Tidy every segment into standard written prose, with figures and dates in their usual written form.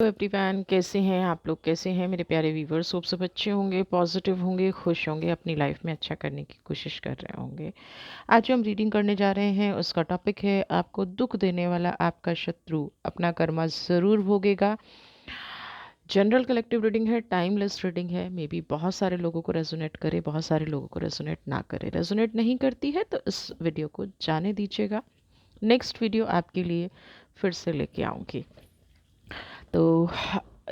Hello everyone, कैसे हैं आप लोग? कैसे हैं मेरे प्यारे व्यूवर्स? होप सब अच्छे होंगे, पॉजिटिव होंगे, खुश होंगे, अपनी लाइफ में अच्छा करने की कोशिश कर रहे होंगे। आज जो हम रीडिंग करने जा रहे हैं उसका टॉपिक है आपको दुख देने वाला आपका शत्रु अपना कर्मा ज़रूर भोगेगा। जनरल कलेक्टिव रीडिंग है, टाइमलेस रीडिंग है। मे बी बहुत सारे लोगों को रेजोनेट करे, बहुत सारे लोगों को रेजोनेट ना करे। रेजोनेट नहीं करती है तो इस वीडियो को जाने दीजिएगा। नेक्स्ट वीडियो आपके लिए फिर से लेके आऊँगी। तो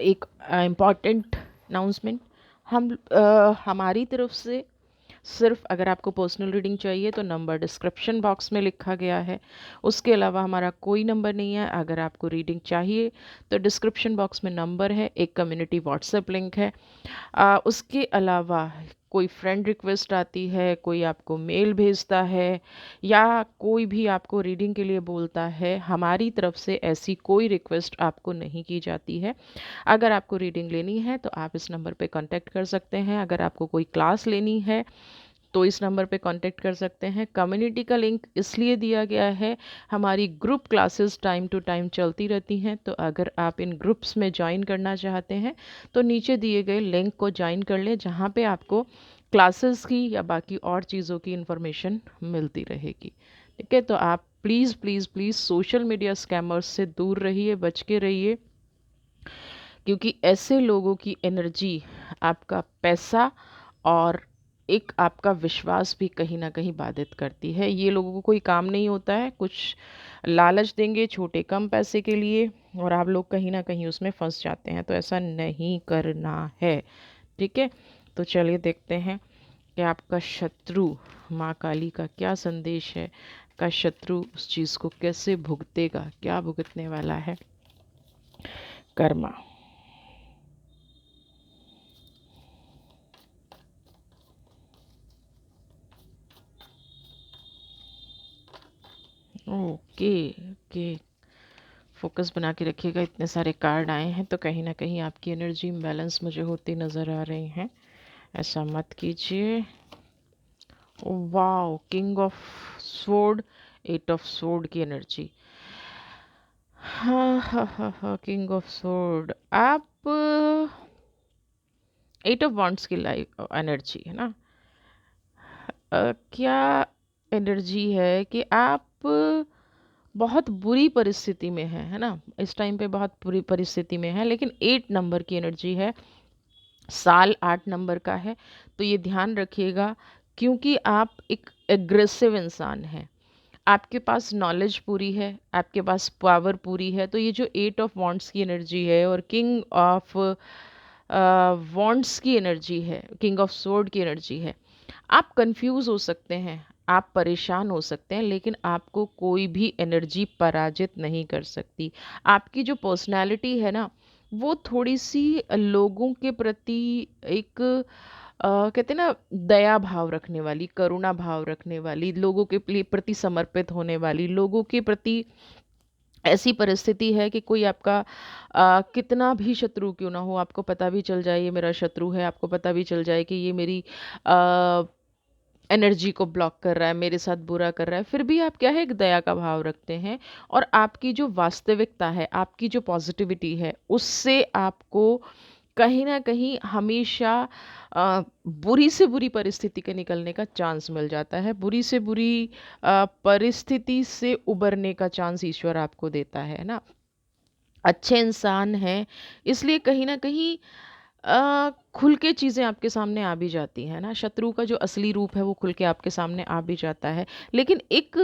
एक इम्पॉर्टेंट अनाउंसमेंट, हमारी तरफ से सिर्फ अगर आपको पर्सनल रीडिंग चाहिए तो नंबर डिस्क्रिप्शन बॉक्स में लिखा गया है। उसके अलावा हमारा कोई नंबर नहीं है। अगर आपको रीडिंग चाहिए तो डिस्क्रिप्शन बॉक्स में नंबर है, एक कम्युनिटी व्हाट्सएप लिंक है। उसके अलावा कोई फ्रेंड रिक्वेस्ट आती है, कोई आपको मेल भेजता है या कोई भी आपको रीडिंग के लिए बोलता है, हमारी तरफ से ऐसी कोई रिक्वेस्ट आपको नहीं की जाती है। अगर आपको रीडिंग लेनी है तो आप इस नंबर पे कांटेक्ट कर सकते हैं। अगर आपको कोई क्लास लेनी है तो इस नंबर पे कांटेक्ट कर सकते हैं। कम्युनिटी का लिंक इसलिए दिया गया है, हमारी group classes time to time चलती रहती हैं, तो अगर आप इन ग्रुप्स में ज्वाइन करना चाहते हैं तो नीचे दिए गए लिंक को ज्वाइन कर लें, जहाँ पे आपको क्लासेस की या बाकी और चीज़ों की इन्फॉर्मेशन मिलती रहेगी। ठीक है, तो आप please please please social media scammers से दूर रहिए, बच के रहिए, क्योंकि ऐसे लोगों की एनर्जी आपका पैसा और एक आपका विश्वास भी कहीं ना कहीं बाधित करती है। ये लोगों को कोई काम नहीं होता है, कुछ लालच देंगे छोटे कम पैसे के लिए और आप लोग कहीं ना कहीं उसमें फंस जाते हैं। तो ऐसा नहीं करना है। ठीक है, तो चलिए देखते हैं कि आपका शत्रु, माँ काली का क्या संदेश है। का शत्रु उस चीज़ को कैसे भुगतेगा, क्या भुगतने वाला है। कर्मा। ओके ओके, फोकस बना के रखिएगा। इतने सारे कार्ड आए हैं तो कहीं ना कहीं आपकी एनर्जी इम्बैलेंस मुझे होती नज़र आ रही हैं। ऐसा मत कीजिए। Wow, king of sword, eight of sword की एनर्जी। हाँ हाँ हाँ हाँ, किंग ऑफ स्वॉर्ड। आप एट ऑफ वॉन्ड्स की लाइफ एनर्जी है ना। क्या एनर्जी है कि आप बहुत बुरी परिस्थिति में है ना। इस टाइम पे बहुत बुरी परिस्थिति में है, लेकिन 8 नंबर की एनर्जी है, साल 8 नंबर का है। तो ये ध्यान रखिएगा, क्योंकि आप एक एग्रेसिव इंसान हैं, आपके पास नॉलेज पूरी है, आपके पास पावर पूरी है। तो ये जो 8 ऑफ वॉन्ड्स की एनर्जी है और किंग ऑफ वॉन्ड्स की एनर्जी है, किंग ऑफ स्वॉर्ड की एनर्जी है, आप कंफ्यूज हो सकते हैं, आप परेशान हो सकते हैं, लेकिन आपको कोई भी एनर्जी पराजित नहीं कर सकती। आपकी जो पर्सनालिटी है ना, वो थोड़ी सी लोगों के प्रति एक कहते हैं ना, दया भाव रखने वाली, करुणा भाव रखने वाली, लोगों के प्रति समर्पित होने वाली, लोगों के प्रति ऐसी परिस्थिति है कि कोई आपका कितना भी शत्रु क्यों ना हो, आपको पता भी चल जाए ये मेरा शत्रु है, आपको पता भी चल जाए कि ये मेरी एनर्जी को ब्लॉक कर रहा है, मेरे साथ बुरा कर रहा है, फिर भी आप क्या है, एक दया का भाव रखते हैं। और आपकी जो वास्तविकता है, आपकी जो पॉजिटिविटी है, उससे आपको कहीं ना कहीं हमेशा बुरी से बुरी परिस्थिति के निकलने का चांस मिल जाता है। बुरी से बुरी परिस्थिति से उबरने का चांस ईश्वर आपको देता है ना। अच्छे इंसान हैं, इसलिए कहीं ना कहीं खुल के चीज़ें आपके सामने आ भी जाती हैं ना। शत्रु का जो असली रूप है वो खुल के आपके सामने आ भी जाता है। लेकिन एक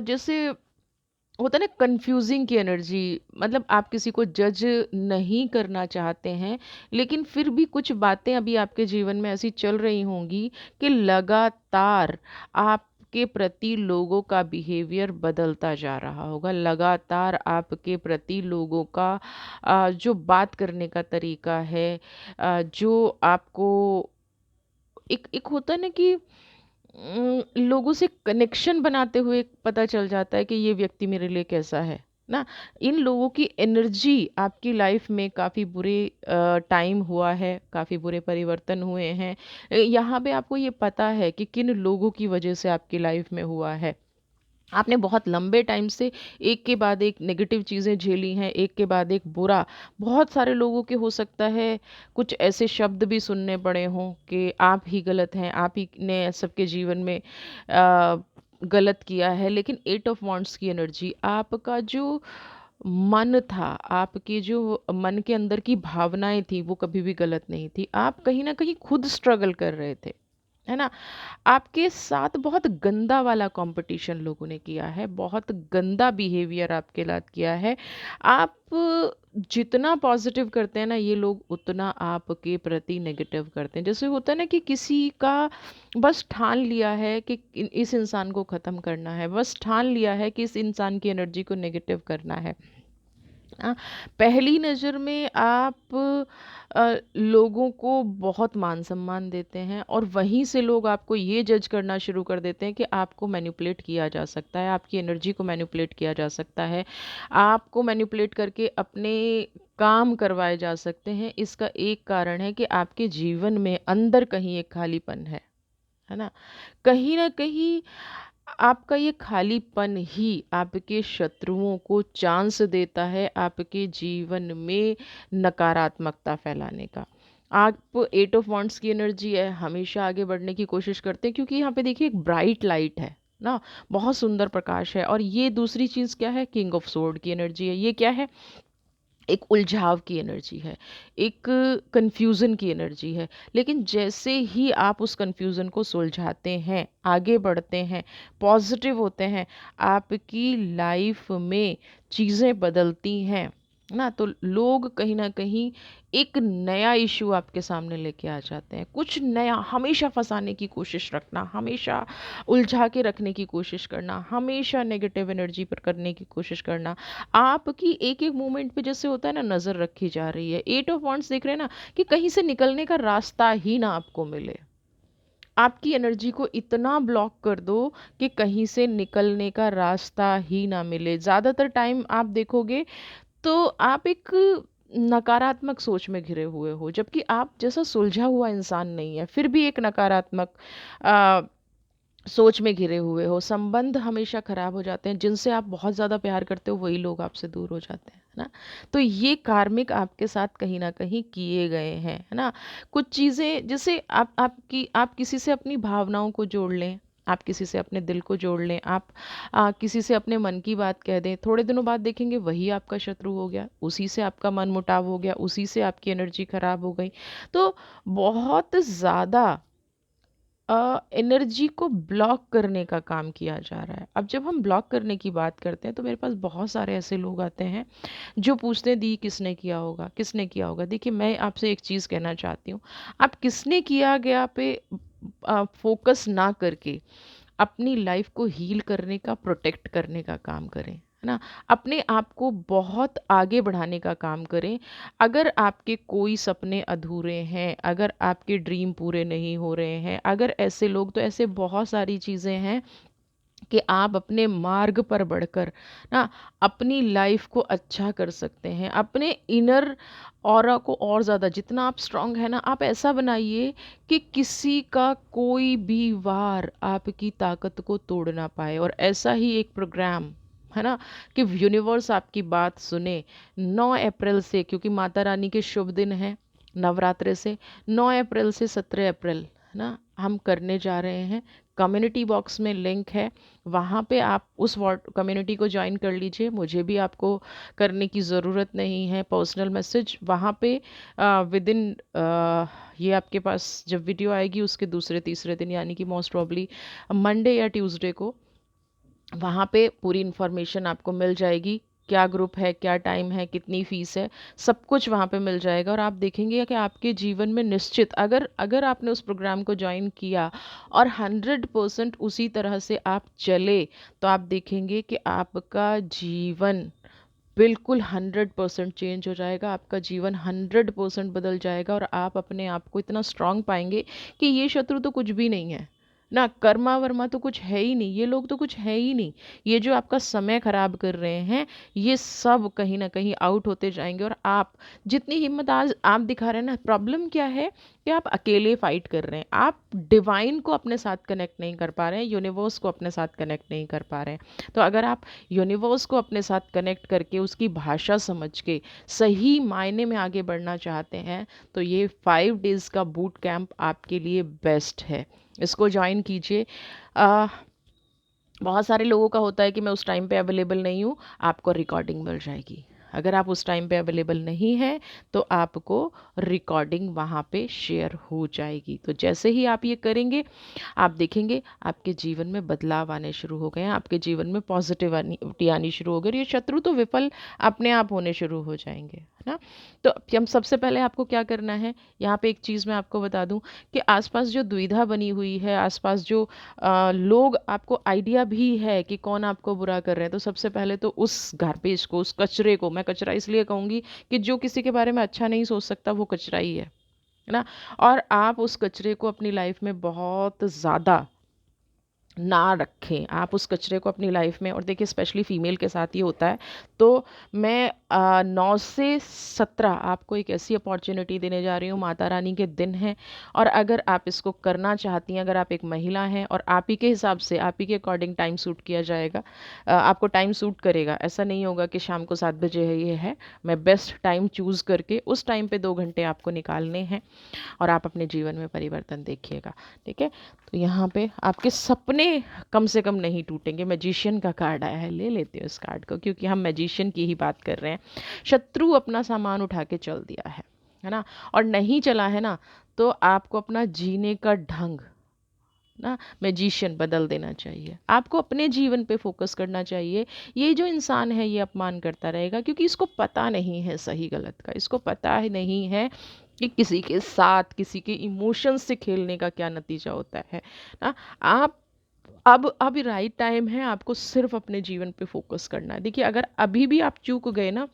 जैसे होता है ना, कंफ्यूजिंग की एनर्जी, मतलब आप किसी को जज नहीं करना चाहते हैं, लेकिन फिर भी कुछ बातें अभी आपके जीवन में ऐसी चल रही होंगी कि लगातार आपके प्रति लोगों का बिहेवियर बदलता जा रहा होगा। लगातार आपके प्रति लोगों का जो बात करने का तरीका है, जो आपको एक एक होता है ना कि लोगों से कनेक्शन बनाते हुए पता चल जाता है कि ये व्यक्ति मेरे लिए कैसा है ना। इन लोगों की एनर्जी आपकी लाइफ में काफ़ी बुरे टाइम हुआ है, काफ़ी बुरे परिवर्तन हुए हैं। यहाँ पे आपको ये पता है कि किन लोगों की वजह से आपकी लाइफ में हुआ है। आपने बहुत लंबे टाइम से एक के बाद एक नेगेटिव चीज़ें झेली हैं, एक के बाद एक बुरा। बहुत सारे लोगों के हो सकता है कुछ ऐसे शब्द भी सुनने पड़े हों कि आप ही गलत हैं, आप ही ने सबके जीवन में गलत किया है। लेकिन 8 ऑफ वांड्स की एनर्जी, आपका जो मन था, आपकी जो मन के अंदर की भावनाएँ थी, वो कभी भी गलत नहीं थी। आप कहीं न कहीं खुद स्ट्रगल कर रहे थे, है ना? आपके साथ बहुत गंदा वाला कंपटीशन लोगों ने किया है, बहुत गंदा बिहेवियर आपके साथ किया है। आप जितना पॉजिटिव करते हैं ना, ये लोग उतना आपके प्रति नेगेटिव करते हैं। जैसे होता है ना कि किसी का बस ठान लिया है कि इस इंसान को ख़त्म करना है, बस ठान लिया है कि इस इंसान की एनर्जी को नेगेटिव करना है। पहली नज़र में आप लोगों को बहुत मान सम्मान देते हैं और वहीं से लोग आपको ये जज करना शुरू कर देते हैं कि आपको मैनिपुलेट किया जा सकता है, आपकी एनर्जी को मैनिपुलेट किया जा सकता है, आपको मैनिपुलेट करके अपने काम करवाए जा सकते हैं। इसका एक कारण है कि आपके जीवन में अंदर कहीं एक खालीपन है ना? कहीं न कहीं आपका ये खालीपन ही आपके शत्रुओं को चांस देता है आपके जीवन में नकारात्मकता फैलाने का। आप 8 ऑफ वांड्स की एनर्जी है, हमेशा आगे बढ़ने की कोशिश करते हैं क्योंकि यहाँ पे देखिए एक ब्राइट लाइट है ना, बहुत सुंदर प्रकाश है। और ये दूसरी चीज़ क्या है, किंग ऑफ सोर्ड की एनर्जी है। ये क्या है, एक उलझाव की एनर्जी है, एक कन्फ्यूज़न की एनर्जी है। लेकिन जैसे ही आप उस कन्फ्यूज़न को सुलझाते हैं, आगे बढ़ते हैं, पॉजिटिव होते हैं, आपकी लाइफ में चीज़ें बदलती हैं ना, तो लोग कहीं न कहीं एक नया इश्यू आपके सामने लेके आ जाते हैं। कुछ नया, हमेशा फँसाने की कोशिश रखना, हमेशा उलझा के रखने की कोशिश करना, हमेशा नेगेटिव एनर्जी पर करने की कोशिश करना। आपकी एक-एक मूवमेंट पे जैसे होता है ना, नज़र रखी जा रही है। 8 ऑफ वांड्स देख रहे हैं ना कि कहीं से निकलने का रास्ता ही ना आपको मिले। आपकी एनर्जी को इतना ब्लॉक कर दो कि कहीं से निकलने का रास्ता ही ना मिले। ज़्यादातर टाइम आप देखोगे तो आप एक नकारात्मक सोच में घिरे हुए हो, जबकि आप जैसा सुलझा हुआ इंसान नहीं है, फिर भी एक नकारात्मक अ, सोच में घिरे हुए हो। संबंध हमेशा खराब हो जाते हैं, जिनसे आप बहुत ज़्यादा प्यार करते हो वही लोग आपसे दूर हो जाते हैं, है ना? तो ये कार्मिक आपके साथ कहीं न कहीं किए गए हैं, है ना? कुछ चीज़ें जैसे आप किसी से अपनी भावनाओं को जोड़ लें, आप किसी से अपने दिल को जोड़ लें, आप किसी से अपने मन की बात कह दें, थोड़े दिनों बाद देखेंगे वही आपका शत्रु हो गया, उसी से आपका मनमुटाव हो गया, उसी से आपकी एनर्जी खराब हो गई। तो बहुत ज़्यादा एनर्जी को ब्लॉक करने का काम किया जा रहा है। अब जब हम ब्लॉक करने की बात करते हैं तो मेरे पास बहुत सारे ऐसे लोग आते हैं जो पूछते हैं, दी किसने किया होगा, किसने किया होगा? देखिए, मैं आपसे एक चीज़ कहना चाहती हूँ, आप किसने किया गया पे फोकस ना करके अपनी लाइफ को हील करने का, प्रोटेक्ट करने का काम करें, है ना? अपने आप को बहुत आगे बढ़ाने का काम करें। अगर आपके कोई सपने अधूरे हैं, अगर आपके ड्रीम पूरे नहीं हो रहे हैं, अगर ऐसे लोग, तो ऐसे बहुत सारी चीज़ें हैं कि आप अपने मार्ग पर बढ़कर ना अपनी लाइफ को अच्छा कर सकते हैं। अपने इनर ऑरा को और ज़्यादा, जितना आप स्ट्रांग है ना, आप ऐसा बनाइए कि किसी का कोई भी वार आपकी ताकत को तोड़ ना पाए। और ऐसा ही एक प्रोग्राम, है ना, कि यूनिवर्स आपकी बात सुने। 9 अप्रैल से, क्योंकि माता रानी के शुभ दिन हैं, नवरात्रे से 9 अप्रैल से 17 अप्रैल, है ना, हम करने जा रहे हैं। कम्युनिटी बॉक्स में लिंक है, वहाँ पे आप उस व्हाट कम्युनिटी को ज्वाइन कर लीजिए। मुझे भी आपको करने की ज़रूरत नहीं है पर्सनल मैसेज। वहाँ पे विदिन ये आपके पास जब वीडियो आएगी उसके दूसरे तीसरे दिन, यानी कि मोस्ट प्रॉब्ली मंडे या ट्यूसडे को, वहाँ पे पूरी इन्फॉर्मेशन आपको मिल जाएगी। क्या ग्रुप है, क्या टाइम है, कितनी फ़ीस है, सब कुछ वहाँ पे मिल जाएगा। और आप देखेंगे कि आपके जीवन में निश्चित, अगर अगर आपने उस प्रोग्राम को ज्वाइन किया और 100% उसी तरह से आप चले, तो आप देखेंगे कि आपका जीवन बिल्कुल 100% चेंज हो जाएगा। आपका जीवन 100% बदल जाएगा और आप अपने आप को इतना स्ट्रांग पाएंगे कि ये शत्रु तो कुछ भी नहीं है ना, कर्मा वर्मा तो कुछ है ही नहीं, ये लोग तो कुछ है ही नहीं। ये जो आपका समय खराब कर रहे हैं, ये सब कहीं ना कहीं आउट होते जाएंगे। और आप जितनी हिम्मत आज आप दिखा रहे हैं ना, प्रॉब्लम क्या है कि आप अकेले फाइट कर रहे हैं, आप डिवाइन को अपने साथ कनेक्ट नहीं कर पा रहे हैं, यूनिवर्स को अपने साथ कनेक्ट नहीं कर पा रहे हैं। तो अगर आप यूनिवर्स को अपने साथ कनेक्ट करके उसकी भाषा समझ के सही मायने में आगे बढ़ना चाहते हैं तो ये 5 डेज़ का बूट कैंप आपके लिए बेस्ट है। इसको ज्वाइन कीजिए। बहुत सारे लोगों का होता है कि मैं उस टाइम पे अवेलेबल नहीं हूँ, आपको रिकॉर्डिंग मिल जाएगी। अगर आप उस टाइम पे अवेलेबल नहीं हैं तो आपको रिकॉर्डिंग वहाँ पे शेयर हो जाएगी। तो जैसे ही आप ये करेंगे आप देखेंगे आपके जीवन में बदलाव आने शुरू हो गए हैं, आपके जीवन में पॉजिटिविटी आनी शुरू हो गई और ये शत्रु तो विफल अपने आप होने शुरू हो जाएंगे, है ना। तो हम सबसे पहले आपको क्या करना है, यहाँ पे एक चीज़ मैं आपको बता दूं कि आसपास जो दुविधा बनी हुई है, आसपास जो लोग, आपको आइडिया भी है कि कौन आपको बुरा कर रहे हैं, तो सबसे पहले तो उस गार्बेज को, उस कचरे को, मैं कचरा इसलिए कहूँगी कि जो किसी के बारे में अच्छा नहीं सोच सकता वो कचरा ही है ना। और आप उस कचरे को अपनी लाइफ में बहुत ज़्यादा ना रखें, आप उस कचरे को अपनी लाइफ में, और देखिए स्पेशली फीमेल के साथ ये होता है। तो मैं 9 से 17 आपको एक ऐसी अपॉर्चुनिटी देने जा रही हूँ, माता रानी के दिन है, और अगर आप इसको करना चाहती हैं, अगर आप एक महिला हैं और आप ही के हिसाब से, आप ही के अकॉर्डिंग टाइम सूट किया जाएगा, आपको टाइम सूट करेगा, ऐसा नहीं होगा कि शाम को 7 बजे है ये है। मैं बेस्ट टाइम चूज़ करके उस टाइम पे 2 घंटे आपको निकालने हैं और आप अपने जीवन में परिवर्तन देखिएगा, ठीक है। तो यहाँ पे आपके सपने कम से कम नहीं टूटेंगे। मैजिशियन का कार्ड आया है, ले लेते हो इस कार्ड को, क्योंकि हम मैजिशियन की ही बात कर रहे हैं। शत्रु अपना सामान उठा के चल दिया है ना, और नहीं चला है ना, तो आपको अपना जीने का ढंग ना मैजिशियन बदल देना चाहिए। आपको अपने जीवन पे फोकस करना चाहिए। ये जो इंसान है ये अपमान करता रहेगा क्योंकि इसको पता नहीं है सही गलत का, इसको पता ही नहीं है कि किसी के साथ, किसी के इमोशंस से खेलने का क्या नतीजा होता है ना। आप अब राइट टाइम है आपको सिर्फ अपने जीवन पे फोकस करना है। देखिए अगर अभी भी आप चूक गए ना,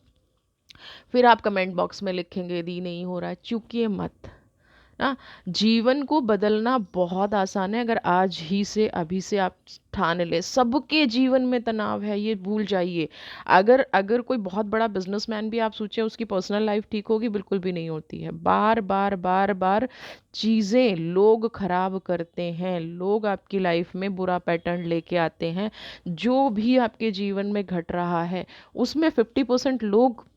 फिर आप कमेंट बॉक्स में लिखेंगे दी नहीं हो रहा है, चूकिए मत ना। जीवन को बदलना बहुत आसान है अगर आज ही से, अभी से आप ठान लें। सबके जीवन में तनाव है, ये भूल जाइए। अगर अगर कोई बहुत बड़ा बिजनेसमैन भी आप सोचें उसकी पर्सनल लाइफ ठीक होगी, बिल्कुल भी नहीं होती है। बार बार बार बार चीज़ें लोग खराब करते हैं, लोग आपकी लाइफ में बुरा पैटर्न लेके आते हैं। जो भी आपके जीवन में घट रहा है उसमें 50% लोग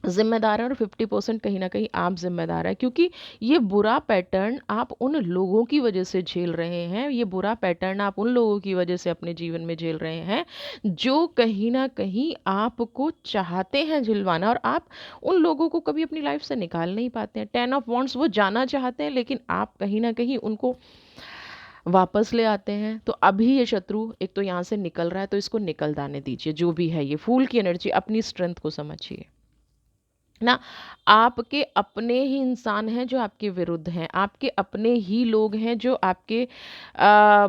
जिम्मेदार है और 50% कहीं ना कहीं आप जिम्मेदार है, क्योंकि ये बुरा पैटर्न आप उन लोगों की वजह से झेल रहे हैं, ये बुरा पैटर्न आप उन लोगों की वजह से अपने जीवन में झेल रहे हैं जो कहीं ना कहीं आपको चाहते हैं झिलवाना, और आप उन लोगों को कभी अपनी लाइफ से निकाल नहीं पाते हैं। 10 ऑफ वॉन्ड्स वो जाना चाहते हैं लेकिन आप कहीं ना कहीं उनको वापस ले आते हैं। तो अभी ये शत्रु एक तो यहाँ से निकल रहा है, तो इसको निकल जाने दीजिए। जो भी है ये फूल की एनर्जी, अपनी स्ट्रेंथ को समझिए ना। आपके अपने ही इंसान हैं जो आपके विरुद्ध हैं, आपके अपने ही लोग हैं जो आपके आ,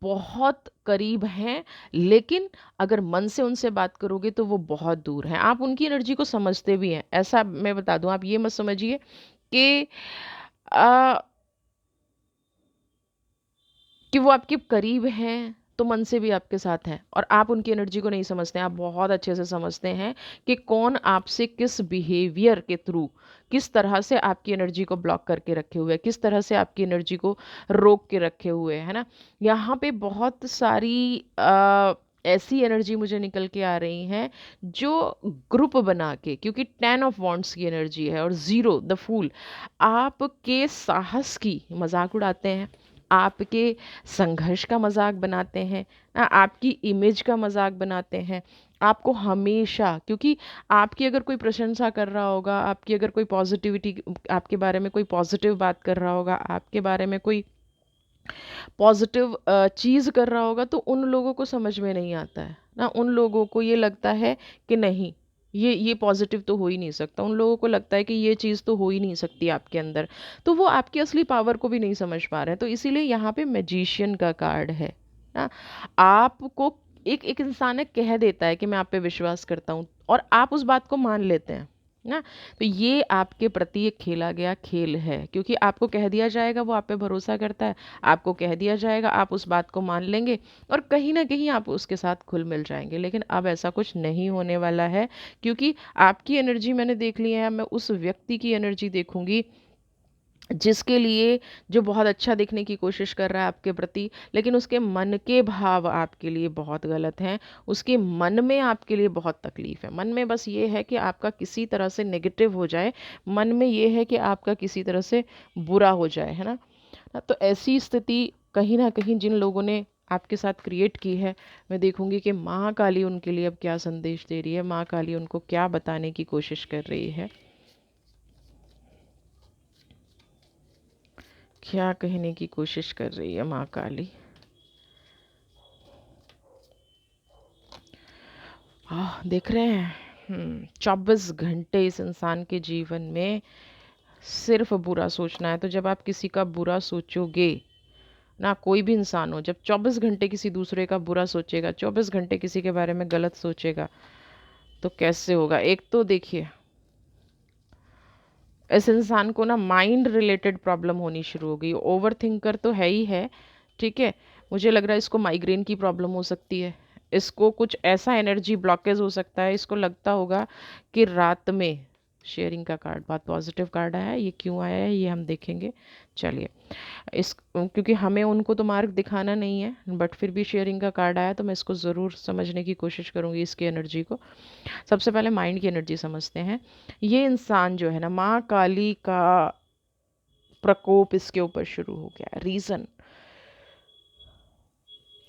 बहुत करीब हैं, लेकिन अगर मन से उनसे बात करोगे तो वो बहुत दूर हैं। आप उनकी एनर्जी को समझते भी हैं, ऐसा मैं बता दूं, आप ये मत समझिए कि आ, कि वो आपके करीब हैं तो मन से भी आपके साथ हैं, और आप उनकी एनर्जी को नहीं समझते हैं। आप बहुत अच्छे से समझते हैं कि कौन आपसे किस बिहेवियर के थ्रू, किस तरह से आपकी एनर्जी को ब्लॉक करके रखे हुए है, किस तरह से आपकी एनर्जी को रोक के रखे हुए है ना। यहाँ पे बहुत सारी ऐसी एनर्जी मुझे निकल के आ रही हैं जो ग्रुप बना के, क्योंकि 10 ऑफ वॉन्ड्स की एनर्जी है और 0 द फूल, आपके साहस की मजाक उड़ाते हैं, आपके संघर्ष का मजाक बनाते हैं ना, आपकी इमेज का मजाक बनाते हैं। आपको हमेशा, क्योंकि आपकी अगर कोई प्रशंसा कर रहा होगा, आपकी अगर कोई पॉजिटिविटी, आपके बारे में कोई पॉजिटिव बात कर रहा होगा, आपके बारे में कोई पॉजिटिव चीज़ कर रहा होगा, तो उन लोगों को समझ में नहीं आता है ना। उन लोगों को ये लगता है कि नहीं, ये पॉजिटिव तो हो ही नहीं सकता। उन लोगों को लगता है कि ये चीज़ तो हो ही नहीं सकती आपके अंदर, तो वो आपकी असली पावर को भी नहीं समझ पा रहे हैं। तो इसीलिए यहाँ पे मैजिशियन का कार्ड है ना। आपको एक एक इंसान है कह देता है कि मैं आप पे विश्वास करता हूँ, और आप उस बात को मान लेते हैं ना। तो ये आपके प्रति एक खेला गया खेल है, क्योंकि आपको कह दिया जाएगा वो आप पे भरोसा करता है, आपको कह दिया जाएगा आप उस बात को मान लेंगे, और कहीं ना कहीं आप उसके साथ खुल मिल जाएंगे। लेकिन अब ऐसा कुछ नहीं होने वाला है, क्योंकि आपकी एनर्जी मैंने देख ली है, मैं उस व्यक्ति की एनर्जी देखूंगी जिसके लिए जो बहुत अच्छा दिखने की कोशिश कर रहा है आपके प्रति, लेकिन उसके मन के भाव आपके लिए बहुत गलत हैं। उसके मन में आपके लिए बहुत तकलीफ़ है। मन में बस ये है कि आपका किसी तरह से नेगेटिव हो जाए, मन में ये है कि आपका किसी तरह से बुरा हो जाए, है ना? तो ऐसी स्थिति कहीं न कहीं जिन लोगों ने आपके साथ क्रिएट की है, मैं देखूँगी कि माँ काली उनके लिए अब क्या संदेश दे रही है, माँ काली उनको क्या बताने की कोशिश कर रही है। क्या कहने की कोशिश कर रही है माँ काली? देख रहे हैं। 24 घंटे इस इंसान के जीवन में सिर्फ बुरा सोचना है। तो जब आप किसी का बुरा सोचोगे ना, कोई भी इंसान हो, जब 24 घंटे किसी दूसरे का बुरा सोचेगा, 24 घंटे किसी के बारे में गलत सोचेगा, तो कैसे होगा? एक तो देखिए, इस इंसान को ना माइंड रिलेटेड प्रॉब्लम होनी शुरू हो गई। ओवर थिंकर तो है ही है, ठीक है। मुझे लग रहा है इसको माइग्रेन की प्रॉब्लम हो सकती है। इसको कुछ ऐसा एनर्जी ब्लॉकेज हो सकता है। इसको लगता होगा कि रात में शेयरिंग का कार्ड बहुत पॉजिटिव कार्ड आया है। ये क्यों आया है ये हम देखेंगे। चलिए, इस क्योंकि हमें उनको तो मार्ग दिखाना नहीं है, बट फिर भी शेयरिंग का कार्ड आया तो मैं इसको ज़रूर समझने की कोशिश करूँगी, इसकी एनर्जी को। सबसे पहले माइंड की एनर्जी समझते हैं। ये इंसान जो है ना, माँ काली का प्रकोप इसके ऊपर शुरू हो गया है। रीज़न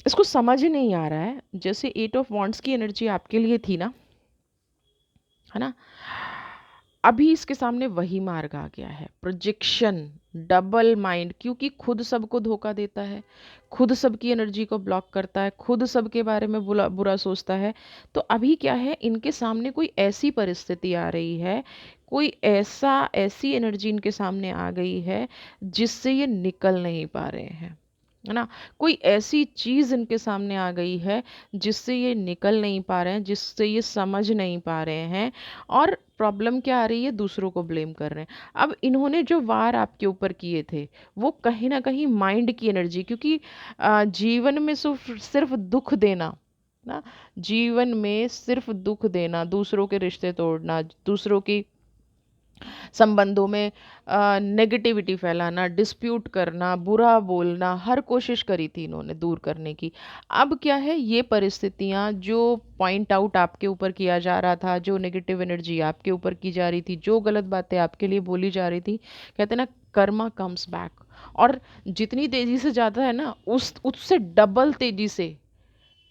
इसको समझ नहीं आ रहा है। जैसे 8 ऑफ वॉन्ड्स की एनर्जी आपके लिए थी ना, है ना, अभी इसके सामने वही मार्ग आ गया है। प्रोजेक्शन, डबल माइंड, क्योंकि खुद सबको धोखा देता है, खुद सबकी एनर्जी को ब्लॉक करता है, खुद सबके बारे में बुरा बुरा सोचता है। तो अभी क्या है, इनके सामने कोई ऐसी परिस्थिति आ रही है, कोई ऐसी एनर्जी इनके सामने आ गई है जिससे ये निकल नहीं पा रहे हैं, है ना। कोई ऐसी चीज़ इनके सामने आ गई है जिससे ये निकल नहीं पा रहे हैं, जिससे ये समझ नहीं पा रहे हैं। और प्रॉब्लम क्या आ रही है, दूसरों को ब्लेम कर रहे हैं। अब इन्होंने जो वार आपके ऊपर किए थे वो कहीं ना कहीं माइंड की एनर्जी, क्योंकि जीवन में सिर्फ सिर्फ दुख देना ना, जीवन में सिर्फ दुख देना, दूसरों के रिश्ते तोड़ना, दूसरों की संबंधों में नेगेटिविटी फैलाना, डिस्प्यूट करना, बुरा बोलना, हर कोशिश करी थी इन्होंने दूर करने की। अब क्या है, ये परिस्थितियाँ जो पॉइंट आउट आपके ऊपर किया जा रहा था, जो नेगेटिव एनर्जी आपके ऊपर की जा रही थी, जो गलत बातें आपके लिए बोली जा रही थी, कहते हैं ना, कर्मा कम्स बैक। और जितनी तेजी से जाता है ना, उस उससे डबल तेजी से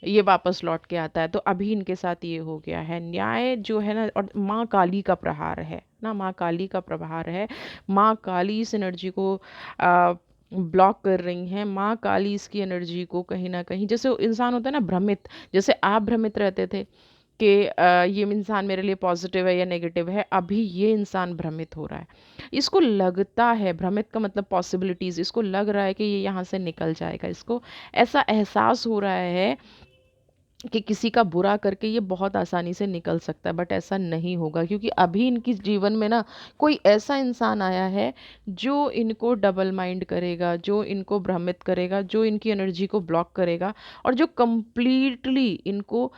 ये वापस लौट के आता है। तो अभी इनके साथ ये हो गया है। न्याय जो है ना, और माँ काली का प्रहार है ना, माँ काली का प्रहार है। माँ काली इस एनर्जी को ब्लॉक कर रही हैं। माँ काली इसकी एनर्जी को कहीं ना कहीं, जैसे इंसान होता है ना भ्रमित, जैसे आप भ्रमित रहते थे कि ये इंसान मेरे लिए पॉजिटिव है या नेगेटिव है, अभी ये इंसान भ्रमित हो रहा है। इसको लगता है, भ्रमित का मतलब पॉसिबिलिटीज़, इसको लग रहा है कि ये यहाँ से निकल जाएगा। इसको ऐसा एहसास हो रहा है कि किसी का बुरा करके ये बहुत आसानी से निकल सकता है, बट ऐसा नहीं होगा, क्योंकि अभी इनकी जीवन में ना कोई ऐसा इंसान आया है जो इनको डबल माइंड करेगा, जो इनको भ्रमित करेगा, जो इनकी एनर्जी को ब्लॉक करेगा, और जो कंप्लीटली इनको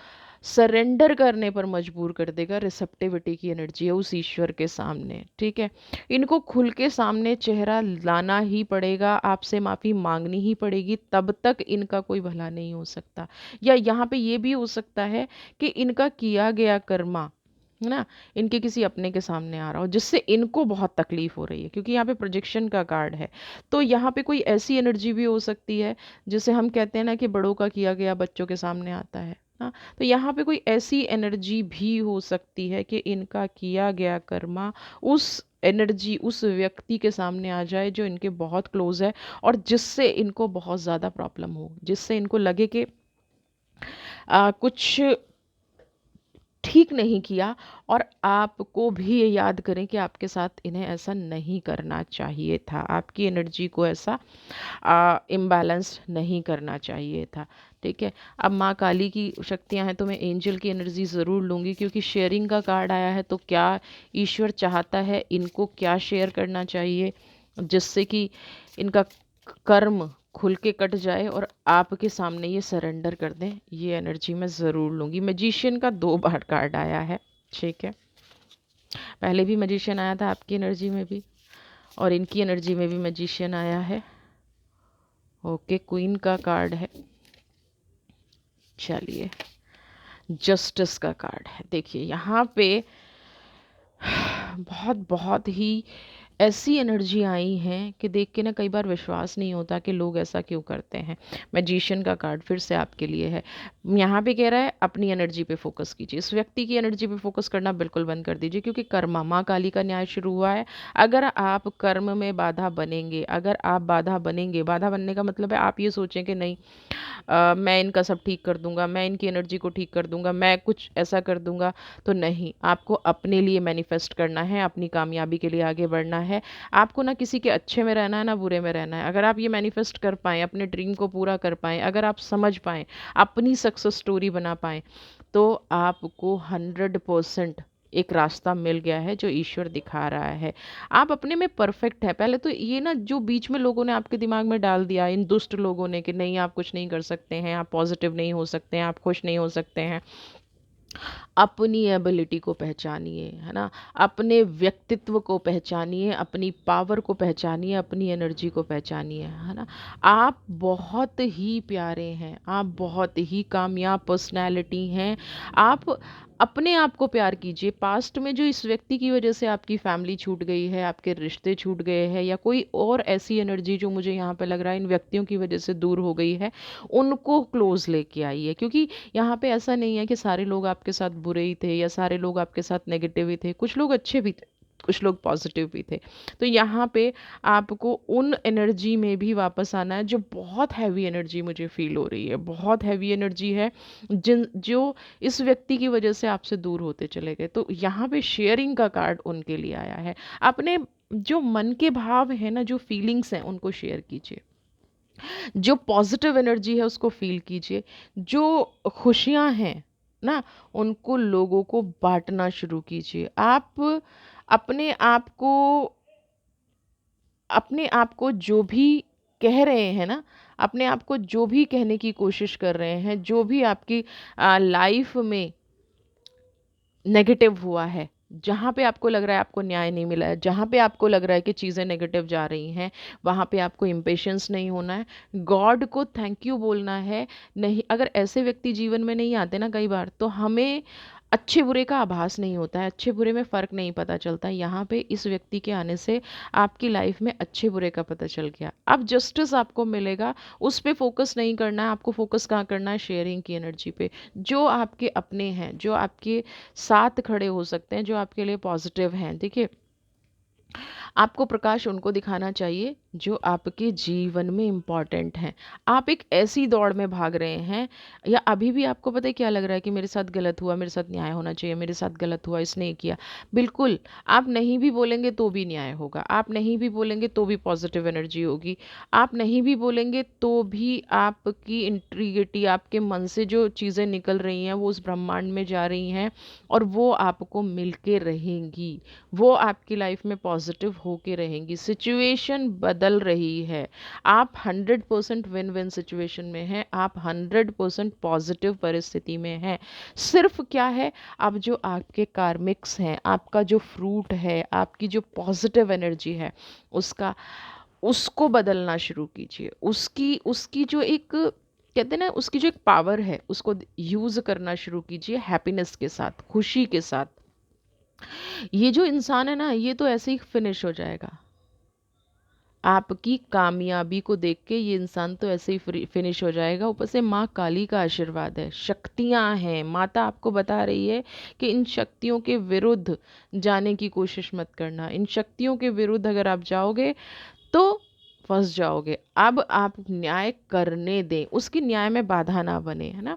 सरेंडर करने पर मजबूर कर देगा। रिसेप्टिविटी की एनर्जी है उस ईश्वर के सामने, ठीक है। इनको खुल के सामने चेहरा लाना ही पड़ेगा, आपसे माफ़ी मांगनी ही पड़ेगी, तब तक इनका कोई भला नहीं हो सकता। या यहाँ पे ये भी हो सकता है कि इनका किया गया कर्मा, है ना, इनके किसी अपने के सामने आ रहा हो, जिससे इनको बहुत तकलीफ हो रही है, क्योंकि यहाँ पे प्रोजेक्शन का कार्ड है। तो यहाँ पे कोई ऐसी एनर्जी भी हो सकती है, जिसे हम कहते हैं ना कि बड़ों का किया गया बच्चों के सामने आता है ना। तो यहाँ पे कोई ऐसी एनर्जी भी हो सकती है कि इनका किया गया कर्मा उस एनर्जी, उस व्यक्ति के सामने आ जाए जो इनके बहुत क्लोज है, और जिससे इनको बहुत ज़्यादा प्रॉब्लम हो, जिससे इनको लगे कि कुछ ठीक नहीं किया। और आपको भी ये याद करें कि आपके साथ इन्हें ऐसा नहीं करना चाहिए था, आपकी एनर्जी को ऐसा इम्बैलेंस नहीं करना चाहिए था, ठीक है। अब माँ काली की शक्तियाँ हैं, तो मैं एंजल की एनर्जी ज़रूर लूँगी, क्योंकि शेयरिंग का कार्ड आया है। तो क्या ईश्वर चाहता है, इनको क्या शेयर करना चाहिए जिससे कि इनका कर्म खुल के कट जाए और आपके सामने ये सरेंडर कर दें, ये एनर्जी मैं ज़रूर लूँगी। मैजिशियन का 2 बार कार्ड आया है, ठीक है। पहले भी मैजिशियन आया था आपकी एनर्जी में भी, और इनकी एनर्जी में भी मैजिशियन आया है। ओके, क्वीन का कार्ड है। चलिए, जस्टिस का कार्ड है। देखिए यहाँ पे बहुत बहुत ही ऐसी एनर्जी आई हैं कि देख के ना कई बार विश्वास नहीं होता कि लोग ऐसा क्यों करते हैं। मैजिशियन का कार्ड फिर से आपके लिए है। यहाँ पे कह रहा है अपनी एनर्जी पे फोकस कीजिए। इस व्यक्ति की एनर्जी पे फोकस करना बिल्कुल बंद कर दीजिए, क्योंकि कर्मा, माँ काली का न्याय शुरू हुआ है। अगर आप कर्म में बाधा बनेंगे, अगर आप बाधा बनेंगे, बाधा बनने का मतलब है आप ये सोचें कि नहीं मैं इनका सब ठीक कर दूंगा, मैं इनकी एनर्जी को ठीक कर दूंगा, मैं कुछ ऐसा कर दूंगा, तो नहीं। आपको अपने लिए मैनिफेस्ट करना है, अपनी कामयाबी के लिए आगे बढ़ना है। आपको ना किसी के अच्छे में रहना है ना बुरे में रहना है। अगर आप ये मैनिफेस्ट कर पाएँ, अपने ड्रीम को पूरा कर पाएँ, अगर आप समझ पाएँ, अपनी सक्सेस स्टोरी बना पाएँ, तो आपको 100% एक रास्ता मिल गया है जो ईश्वर दिखा रहा है। आप अपने में परफेक्ट है। पहले तो ये ना जो बीच में लोगों ने आपके दिमाग में डाल दिया, इन दुष्ट लोगों ने, कि नहीं आप कुछ नहीं कर सकते हैं, आप पॉजिटिव नहीं हो सकते हैं, आप खुश नहीं हो सकते हैं, अपनी एबिलिटी को पहचानिए, है ना। अपने व्यक्तित्व को पहचानिए, अपनी पावर को पहचानिए, अपनी एनर्जी को पहचानिए, है ना। आप बहुत ही प्यारे हैं, आप बहुत ही कामयाब पर्सनैलिटी हैं। आप अपने आप को प्यार कीजिए। पास्ट में जो इस व्यक्ति की वजह से आपकी फैमिली छूट गई है, आपके रिश्ते छूट गए हैं, या कोई और ऐसी एनर्जी जो मुझे यहाँ पे लग रहा है इन व्यक्तियों की वजह से दूर हो गई है, उनको क्लोज लेके आइए। क्योंकि यहाँ पे ऐसा नहीं है कि सारे लोग आपके साथ बुरे ही थे या सारे लोग आपके साथ नेगेटिव ही थे। कुछ लोग अच्छे भी थे, कुछ लोग पॉजिटिव भी थे। तो यहाँ पे आपको उन एनर्जी में भी वापस आना है जो बहुत हैवी एनर्जी मुझे फील हो रही है, बहुत हैवी एनर्जी है, जिन जो इस व्यक्ति की वजह से आपसे दूर होते चले गए। तो यहाँ पे शेयरिंग का कार्ड उनके लिए आया है। अपने जो मन के भाव हैं ना, जो फीलिंग्स हैं, उनको शेयर कीजिए। जो पॉजिटिव एनर्जी है उसको फील कीजिए। जो खुशियां हैं ना, उनको लोगों को बांटना शुरू कीजिए। आप अपने आप को अपने आप को जो भी कह रहे हैं ना, अपने आप को जो भी कहने की कोशिश कर रहे हैं, जो भी आपकी लाइफ में नेगेटिव हुआ है, जहाँ पे आपको लग रहा है आपको न्याय नहीं मिला है, जहाँ पे आपको लग रहा है कि चीज़ें नेगेटिव जा रही हैं, वहाँ पे आपको इम्पेशेंस नहीं होना है। गॉड को थैंक यू बोलना है। नहीं, अगर ऐसे व्यक्ति जीवन में नहीं आते ना कई बार, तो हमें अच्छे बुरे का आभास नहीं होता है, अच्छे बुरे में फ़र्क नहीं पता चलता। यहाँ पे इस व्यक्ति के आने से आपकी लाइफ में अच्छे बुरे का पता चल गया। अब जस्टिस आपको मिलेगा। उस पे फोकस नहीं करना है आपको। फोकस कहाँ करना है? शेयरिंग की एनर्जी पे। जो आपके अपने हैं, जो आपके साथ खड़े हो सकते हैं, जो आपके लिए पॉजिटिव हैं, देखिए आपको प्रकाश उनको दिखाना चाहिए जो आपके जीवन में इम्पॉर्टेंट हैं। आप एक ऐसी दौड़ में भाग रहे हैं, या अभी भी आपको पता है क्या लग रहा है कि मेरे साथ गलत हुआ, मेरे साथ न्याय होना चाहिए, मेरे साथ गलत हुआ, इसने ये किया। बिल्कुल, आप नहीं भी बोलेंगे तो भी न्याय होगा, आप नहीं भी बोलेंगे तो भी पॉजिटिव एनर्जी होगी, आप नहीं भी बोलेंगे तो भी आपकी इंटीग्रिटी, आपके मन से जो चीज़ें निकल रही हैं वो उस ब्रह्मांड में जा रही हैं, और वो आपको मिल के रहेंगी। वो आपकी लाइफ में पॉजिटिव होके रहेंगी। सिचुएशन बदल रही है, आप 100% विन विन सिचुएशन में हैं, आप 100% पॉजिटिव परिस्थिति में हैं। सिर्फ क्या है, अब जो आपके कार्मिक्स हैं, आपका जो फ्रूट है, आपकी जो पॉजिटिव एनर्जी है, उसका उसको बदलना शुरू कीजिए। उसकी उसकी जो एक कहते हैं ना, उसकी जो एक पावर है उसको यूज़ करना शुरू कीजिए, हैप्पीनेस के साथ, खुशी के साथ। ये जो इंसान है ना, ये तो ऐसे ही फिनिश हो जाएगा। आपकी कामयाबी को देख के ये इंसान तो ऐसे ही फिनिश हो जाएगा। ऊपर से माँ काली का आशीर्वाद है, शक्तियाँ हैं। माता आपको बता रही है कि इन शक्तियों के विरुद्ध जाने की कोशिश मत करना। इन शक्तियों के विरुद्ध अगर आप जाओगे तो फंस जाओगे। अब आप न्याय करने दें, उसकी न्याय में बाधा ना बने, है ना।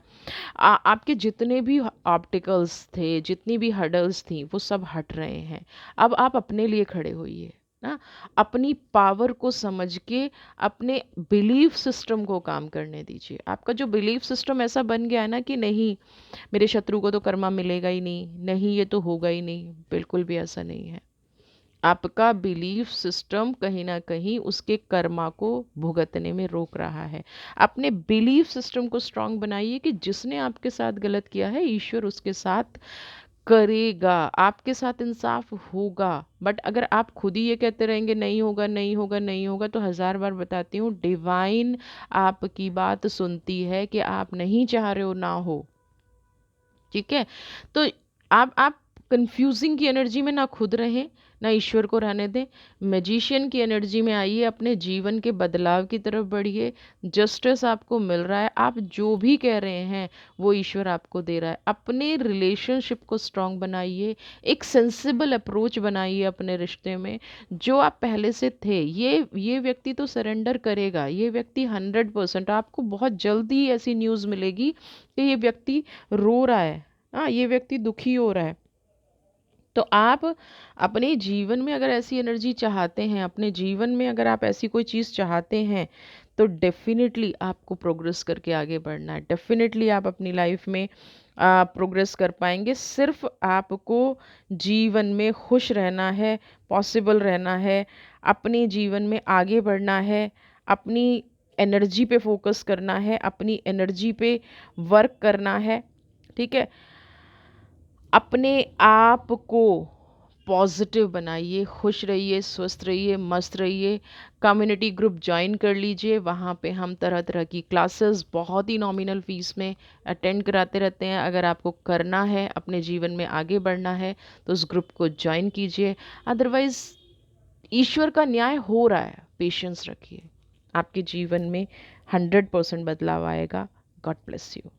आपके जितने भी ऑब्स्टिकल्स थे, जितनी भी हर्डल्स थी, वो सब हट रहे हैं। अब आप अपने लिए खड़े होइए ना। अपनी पावर को समझ के अपने बिलीफ सिस्टम को काम करने दीजिए। आपका जो बिलीफ सिस्टम ऐसा बन गया है ना कि नहीं, मेरे शत्रु को तो कर्मा मिलेगा ही नहीं, नहीं ये तो होगा ही नहीं, बिल्कुल भी ऐसा नहीं है। आपका बिलीफ सिस्टम कहीं ना कहीं उसके कर्मा को भुगतने में रोक रहा है। अपने बिलीफ सिस्टम को स्ट्रांग बनाइए कि जिसने आपके साथ गलत किया है, ईश्वर उसके साथ करेगा, आपके साथ इंसाफ होगा। बट अगर आप खुद ही ये कहते रहेंगे नहीं होगा, नहीं होगा, नहीं होगा, तो हज़ार बार बताती हूँ, डिवाइन आपकी बात सुनती है कि आप नहीं चाह रहे हो ना हो। ठीक है? तो आप कंफ्यूजिंग की एनर्जी में ना खुद रहें, ना ईश्वर को रहने दें। मैजिशियन की एनर्जी में आइए, अपने जीवन के बदलाव की तरफ बढ़िए। जस्टिस आपको मिल रहा है, आप जो भी कह रहे हैं वो ईश्वर आपको दे रहा है। अपने रिलेशनशिप को स्ट्रांग बनाइए, एक सेंसिबल अप्रोच बनाइए अपने रिश्ते में। जो आप पहले से थे, ये व्यक्ति तो सरेंडर करेगा, ये व्यक्ति 100%, आपको बहुत जल्दी ऐसी न्यूज़ मिलेगी कि ये व्यक्ति रो रहा है, हाँ, ये व्यक्ति दुखी हो रहा है। तो आप अपने जीवन में अगर ऐसी एनर्जी चाहते हैं, अपने जीवन में अगर आप ऐसी कोई चीज़ चाहते हैं, तो डेफ़िनेटली आपको प्रोग्रेस करके आगे बढ़ना है। डेफ़िनेटली आप अपनी लाइफ में प्रोग्रेस कर पाएँगे। सिर्फ़ आपको जीवन में खुश रहना है, पॉसिबल रहना है, अपने जीवन में आगे बढ़ना है, अपनी एनर्जी पे फ़ोकस करना है, अपनी एनर्जी पे वर्क करना है। ठीक है? अपने आप को पॉजिटिव बनाइए, खुश रहिए, स्वस्थ रहिए, मस्त रहिए। कम्युनिटी ग्रुप जॉइन कर लीजिए, वहाँ पे हम तरह तरह की क्लासेस बहुत ही नॉमिनल फ़ीस में अटेंड कराते रहते हैं। अगर आपको करना है, अपने जीवन में आगे बढ़ना है, तो उस ग्रुप को जॉइन कीजिए। अदरवाइज़ ईश्वर का न्याय हो रहा है, पेशेंस रखिए, आपके जीवन में 100% बदलाव आएगा। God bless you.